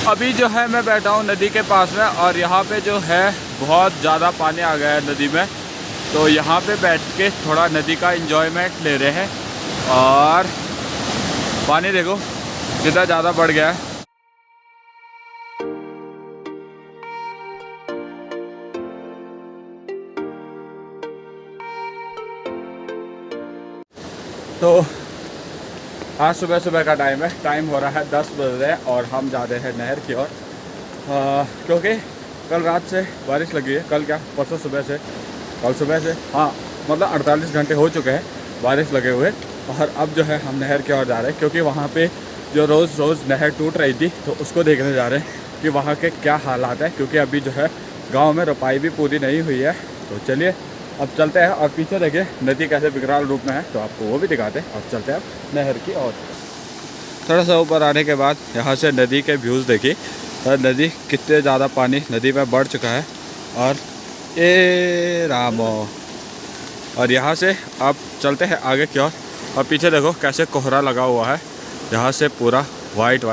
अभी जो है मैं बैठा हूँ नदी के पास में और यहाँ पे जो है बहुत ज़्यादा पानी आ गया है नदी में। तो यहाँ पे बैठ के थोड़ा नदी का एंजॉयमेंट ले रहे हैं और पानी देखो कितना ज़्यादा बढ़ गया है। तो आज सुबह सुबह का टाइम है, टाइम हो रहा है 10 बज रहे हैं और हम जा रहे हैं नहर की ओर क्योंकि कल रात से बारिश लगी है। कल क्या परसों सुबह से, कल सुबह से हाँ मतलब 48 घंटे हो चुके हैं बारिश लगे हुए। और अब जो है हम नहर की ओर जा रहे हैं क्योंकि वहाँ पे जो रोज़ नहर टूट रही थी तो उसको देखने जा रहे हैं कि वहाँ के क्या हालात है, क्योंकि अभी जो है गाँव में रोपाई भी पूरी नहीं हुई है। तो चलिए अब चलते हैं और पीछे देखिए नदी कैसे विकराल रूप में है, तो आपको वो भी दिखाते हैं। अब चलते हैं अब नहर की ओर। थोड़ा सा ऊपर आने के बाद यहाँ से नदी के व्यूज़ देखिए और नदी कितने ज़्यादा पानी नदी में बढ़ चुका है। और ए रामो, और यहाँ से अब चलते हैं आगे की ओर। और पीछे देखो कैसे कोहरा लगा हुआ है, यहाँ से पूरा वाइट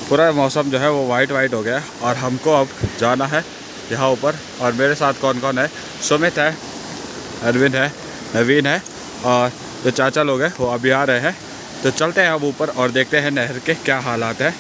पूरा मौसम जो है वो वाइट हो गया है। और हमको अब जाना है यहाँ ऊपर। और मेरे साथ कौन कौन है? सुमित है, अरविंद है, नवीन है और जो चाचा लोग हैं वो अभी आ रहे हैं। तो चलते हैं अब ऊपर और देखते हैं नहर के क्या हालात है।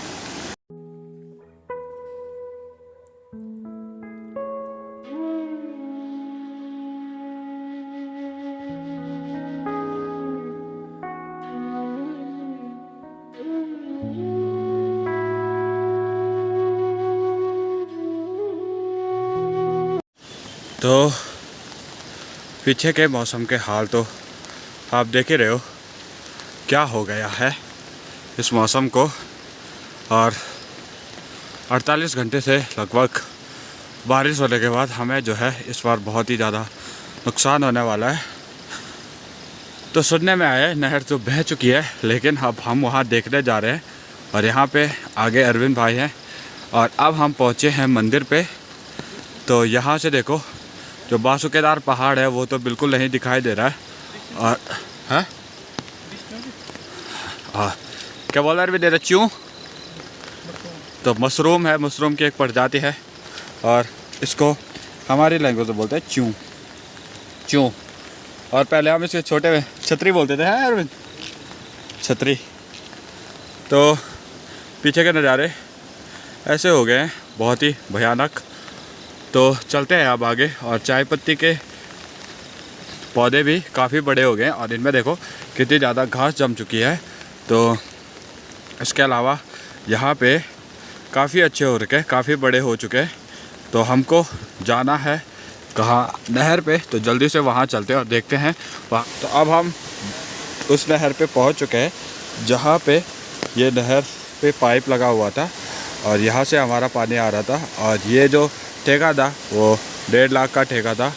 तो पीछे के मौसम के हाल तो आप देख ही रहे हो क्या हो गया है इस मौसम को। और 48 घंटे से लगभग बारिश होने के बाद हमें जो है इस बार बहुत ही ज़्यादा नुकसान होने वाला है। तो सुनने में आया नहर तो बह चुकी है, लेकिन अब हम वहाँ देखने जा रहे हैं। और यहाँ पे आगे अरविंद भाई हैं और अब हम पहुँचे हैं मंदिर पे। तो यहाँ से देखो जो बासुकेदार पहाड़ है वो तो बिल्कुल नहीं दिखाई दे रहा है। और है क्या बोल रहे दे रही हूँ, तो मशरूम है, मशरूम की एक प्रजाति है और इसको हमारी लैंग्वेज में बोलते हैं च्यू च्यू। और पहले हम इसे छोटे में छतरी बोलते थे, है अरविंद, छतरी। तो पीछे के नज़ारे ऐसे हो गए हैं बहुत ही भयानक। तो चलते हैं अब आगे। और चाय पत्ती के पौधे भी काफ़ी बड़े हो गए हैं और इनमें देखो कितनी ज़्यादा घास जम चुकी है। तो इसके अलावा यहाँ पे काफ़ी अच्छे हो रखे, काफ़ी बड़े हो चुके हैं। तो हमको जाना है कहाँ? नहर पे। तो जल्दी से वहाँ चलते हैं और देखते हैं वहाँ। तो अब हम उस नहर पे पहुँच चुके हैं जहाँ पे ये नहर पे पाइप लगा हुआ था और यहाँ से हमारा पानी आ रहा था। और ये जो ठेका था वो 1.5 लाख का ठेका था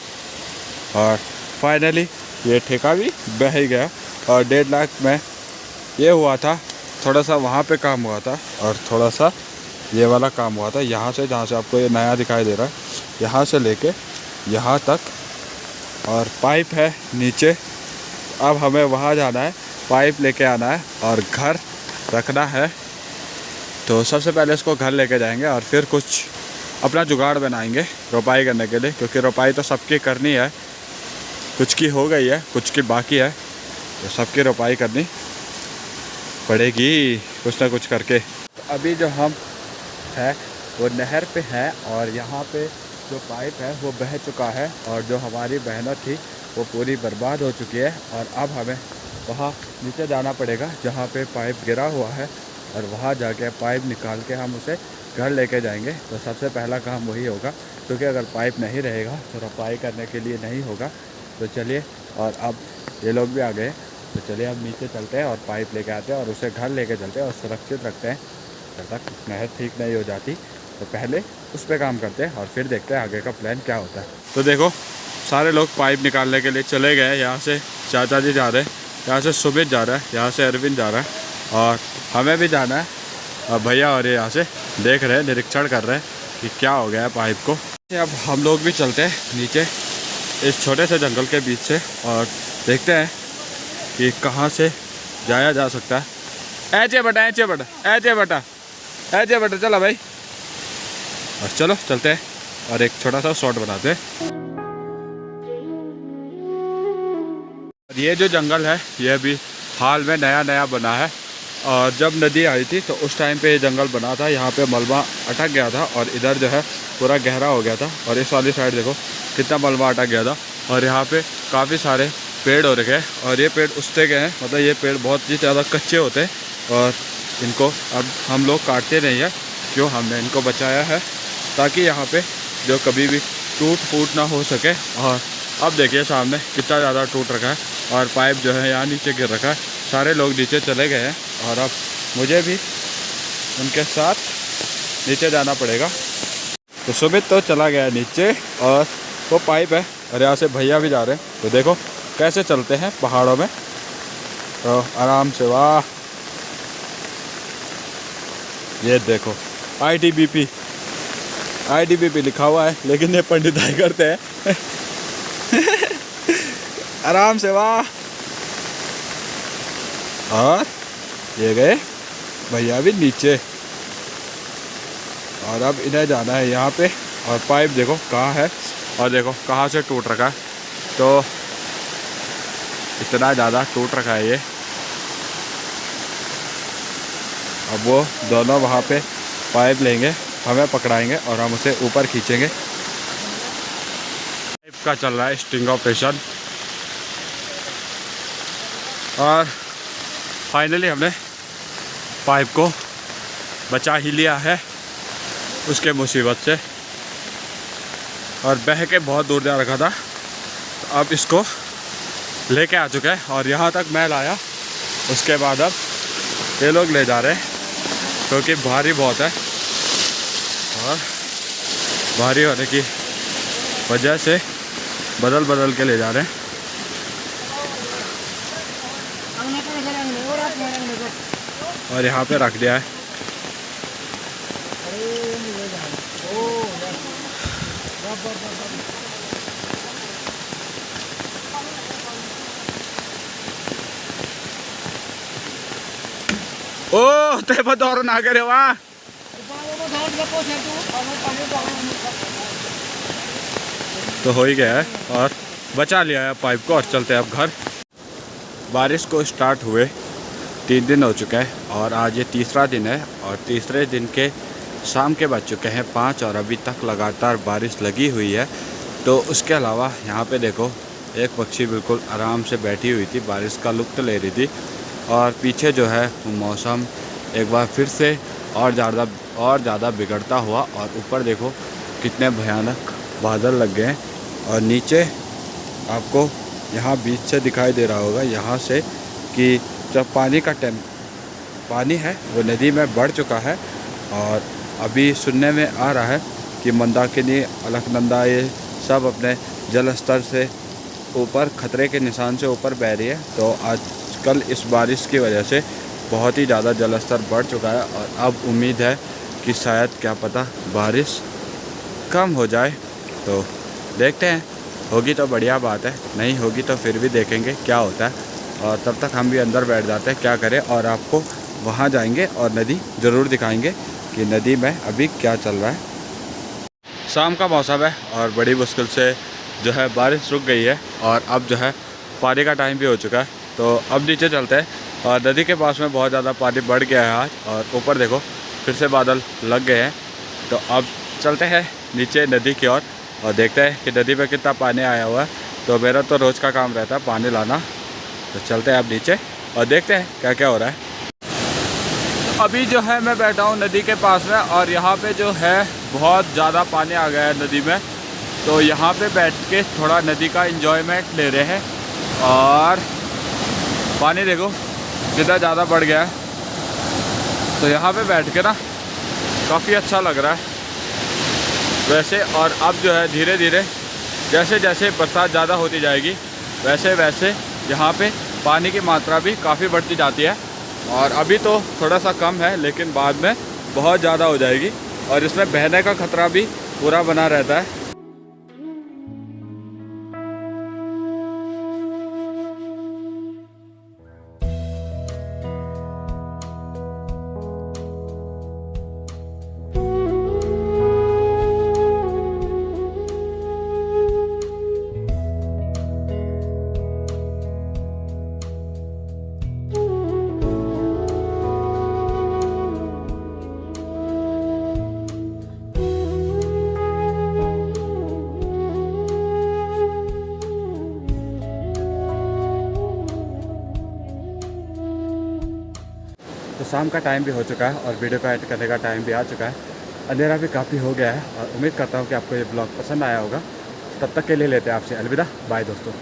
और फाइनली ये ठेका भी बह ही गया। और 1.5 लाख में ये हुआ था, थोड़ा सा वहाँ पे काम हुआ था और थोड़ा सा ये वाला काम हुआ था। यहाँ से जहाँ से आपको ये नया दिखाई दे रहा है, यहाँ से लेके यहाँ तक। और पाइप है नीचे। अब हमें वहाँ जाना है, पाइप लेके आना है और घर रखना है। तो सबसे पहले इसको घर लेके जाएंगे और फिर कुछ अपना जुगाड़ बनाएंगे रोपाई करने के लिए, क्योंकि रोपाई तो सबकी करनी है। कुछ की हो गई है, कुछ की बाकी है, तो सबकी रोपाई करनी पड़ेगी कुछ ना कुछ करके। तो अभी जो हम है वो नहर पे है और यहाँ पे जो पाइप है वो बह चुका है और जो हमारी मेहनत थी वो पूरी बर्बाद हो चुकी है। और अब हमें वहाँ नीचे जाना पड़ेगा जहाँ पे पाइप गिरा हुआ है और वहाँ जाके पाइप निकाल के हम उसे घर लेके जाएंगे। तो सबसे पहला काम वही होगा, क्योंकि अगर पाइप नहीं रहेगा तो रोपाई करने के लिए नहीं होगा। तो चलिए, और अब ये लोग भी आ गए, तो चलिए अब नीचे चलते हैं और पाइप लेके आते हैं और उसे घर लेके चलते हैं और सुरक्षित रखते हैं जब तक नहर ठीक नहीं हो जाती। तो पहले उस पर काम करते हैं और फिर देखते हैं आगे का प्लान क्या होता है। तो देखो सारे लोग पाइप निकालने के लिए चले गए। यहाँ से चाचा जी जा रहे हैं, यहाँ से सुमित जा रहा है, यहाँ से अरविंद जा रहा है और हमें भी जाना है। और भैया और ये यहाँ से देख रहे हैं, निरीक्षण कर रहे हैं कि क्या हो गया है पाइप को। अब हम लोग भी चलते हैं नीचे इस छोटे से जंगल के बीच से और देखते हैं कि कहाँ से जाया जा सकता है। ऐचे बटा ऐचे बटा ऐचे बटा ऐसे बेटा चला भाई। और चलो चलते हैं और एक छोटा सा शॉट बनाते हैं। ये जो जंगल है ये अभी हाल में नया नया बना है, और जब नदी आई थी तो उस टाइम पे ये जंगल बना था। यहाँ पे मलबा अटक गया था और इधर जो है पूरा गहरा हो गया था, और इस वाली साइड देखो कितना मलबा अटक गया था। और यहाँ पे काफ़ी सारे पेड़ हो रखे हैं, और ये पेड़ उससे गए हैं, मतलब ये पेड़ बहुत ही ज़्यादा कच्चे होते हैं, और इनको अब हम लोग काटते नहीं हैं। क्यों? हमने इनको बचाया है ताकि यहाँ पे जो कभी भी टूट फूट ना हो सके। और अब देखिए सामने कितना ज़्यादा टूट रखा है, और पाइप जो है यहाँ नीचे गिर रखा है। सारे लोग नीचे चले गए हैं, और अब मुझे भी उनके साथ नीचे जाना पड़ेगा। तो सुमित तो चला गया नीचे, और वो पाइप है, और यहाँ से भैया भी जा रहे हैं। तो देखो कैसे चलते हैं पहाड़ों में, तो आराम से। वाह, ये देखो ITBP लिखा हुआ है, लेकिन ये पंडिताई करते हैं। आराम से। वाह, और ये गए भैया भी नीचे, और अब इधर जाना है यहाँ पे। और पाइप देखो कहाँ है, और देखो कहाँ से टूट रखा है, तो इतना ज़्यादा टूट रखा है ये। अब वो दोनों वहाँ पे पाइप लेंगे, हमें पकड़ाएंगे और हम उसे ऊपर खींचेंगे। पाइप का चल रहा है स्टिंग ऑपरेशन, और फाइनली हमने पाइप को बचा ही लिया है उसके मुसीबत से, और बह के बहुत दूर जा रखा था। तो अब इसको लेके आ चुके हैं, और यहाँ तक मैं लाया। उसके बाद अब ये लोग ले जा रहे हैं, क्योंकि भारी बहुत है, और भारी होने की वजह से बदल बदल के ले जा रहे हैं। और यहाँ पे रख दिया है। ओ ते बतौर ना करे। वाह, तो हो ही गया है, और बचा लिया है पाइप को, और चलते हैं अब घर। बारिश को स्टार्ट हुए 3 दिन हो चुके हैं, और आज ये तीसरा दिन है, और तीसरे दिन के शाम के बज चुके हैं 5, और अभी तक लगातार बारिश लगी हुई है। तो उसके अलावा यहाँ पे देखो एक पक्षी बिल्कुल आराम से बैठी हुई थी, बारिश का लुत्फ़ ले रही थी। और पीछे जो है मौसम एक बार फिर से और ज़्यादा बिगड़ता हुआ, और ऊपर देखो कितने भयानक बादल लग गए हैं। और नीचे आपको यहाँ बीच से दिखाई दे रहा होगा, यहाँ से कि जब पानी है वो नदी में बढ़ चुका है। और अभी सुनने में आ रहा है कि मंदाकिनी, अलकनंदा ये सब अपने जल स्तर से ऊपर, खतरे के निशान से ऊपर बह रही है। तो आजकल इस बारिश की वजह से बहुत ही ज़्यादा जल स्तर बढ़ चुका है, और अब उम्मीद है कि शायद क्या पता बारिश कम हो जाए। तो देखते हैं, होगी तो बढ़िया बात है, नहीं होगी तो फिर भी देखेंगे क्या होता है। और तब तक हम भी अंदर बैठ जाते हैं, क्या करें, और आपको वहाँ जाएंगे और नदी ज़रूर दिखाएंगे कि नदी में अभी क्या चल रहा है। शाम का मौसम है, और बड़ी मुश्किल से जो है बारिश रुक गई है, और अब जो है पानी का टाइम भी हो चुका है। तो अब नीचे चलते हैं, और नदी के पास में बहुत ज़्यादा पानी बढ़ गया है आज, और ऊपर देखो फिर से बादल लग गए हैं। तो अब चलते हैं नीचे नदी की ओर, और देखते हैं कि नदी में कितना पानी आया हुआ है। तो मेरा तो रोज़ का काम रहता है पानी लाना। तो चलते हैं अब नीचे और देखते हैं क्या क्या हो रहा है। अभी जो है मैं बैठा हूँ नदी के पास में, और यहाँ पे जो है बहुत ज़्यादा पानी आ गया है नदी में। तो यहाँ पे बैठ के थोड़ा नदी का एंजॉयमेंट ले रहे हैं, और पानी देखो कितना ज़्यादा बढ़ गया है। तो यहाँ पे बैठ के ना काफ़ी अच्छा लग रहा है वैसे। और अब जो है धीरे धीरे जैसे जैसे बरसात ज़्यादा होती जाएगी, वैसे वैसे यहाँ पे पानी की मात्रा भी काफ़ी बढ़ती जाती है। और अभी तो थोड़ा सा कम है, लेकिन बाद में बहुत ज़्यादा हो जाएगी, और इसमें बहने का खतरा भी पूरा बना रहता है। तो शाम का टाइम भी हो चुका है और वीडियो का एडिट करने का टाइम भी आ चुका है। अंधेरा भी काफ़ी हो गया है और उम्मीद करता हूँ कि आपको ये ब्लॉग पसंद आया होगा। तब तक के लिए लेते हैं आपसे अलविदा, बाय दोस्तों।